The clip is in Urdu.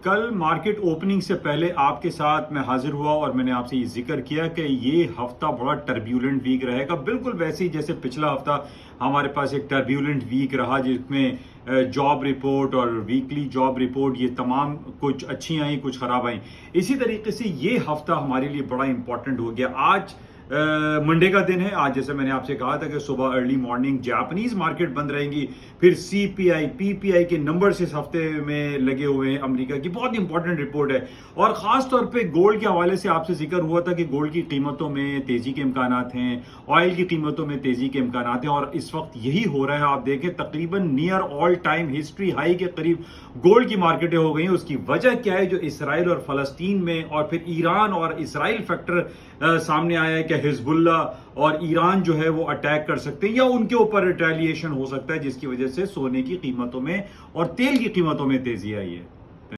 کل مارکیٹ اوپننگ سے پہلے آپ کے ساتھ میں حاضر ہوا اور میں نے آپ سے یہ ذکر کیا کہ یہ ہفتہ بڑا ٹربیولنٹ ویک رہے گا، بالکل ویسے ہی جیسے پچھلا ہفتہ ہمارے پاس ایک ٹربیولنٹ ویک رہا جس میں جاب رپورٹ اور ویکلی جاب رپورٹ یہ تمام کچھ اچھی آئیں کچھ خراب آئیں۔ اسی طریقے سے یہ ہفتہ ہمارے لیے بڑا امپورٹنٹ ہو گیا۔ آج منڈے کا دن ہے، آج جیسے میں نے آپ سے کہا تھا کہ صبح ارلی مارننگ جاپنیز مارکیٹ بند رہیں گی، پھر سی پی آئی پی پی آئی کے نمبرز اس ہفتے میں لگے ہوئے ہیں، امریکہ کی بہت امپورٹنٹ رپورٹ ہے۔ اور خاص طور پہ گولڈ کے حوالے سے آپ سے ذکر ہوا تھا کہ گولڈ کی قیمتوں میں تیزی کے امکانات ہیں، آئل کی قیمتوں میں تیزی کے امکانات ہیں، اور اس وقت یہی ہو رہا ہے۔ آپ دیکھیں تقریباً near all time history high کے قریب گولڈ کی مارکیٹیں ہو گئی ہیں۔ اس کی وجہ کیا ہے؟ جو اسرائیل اور فلسطین میں اور پھر ایران اور اسرائیل فیکٹر سامنے آیا ہے کہ حزب اللہ اور ایران جو ہے وہ اٹیک کر سکتے ہیں یا ان کے اوپر ریٹیلیشن ہو سکتا ہے، جس کی وجہ سے سونے کی قیمتوں میں اور تیل کی قیمتوں میں تیزی آئی ہے۔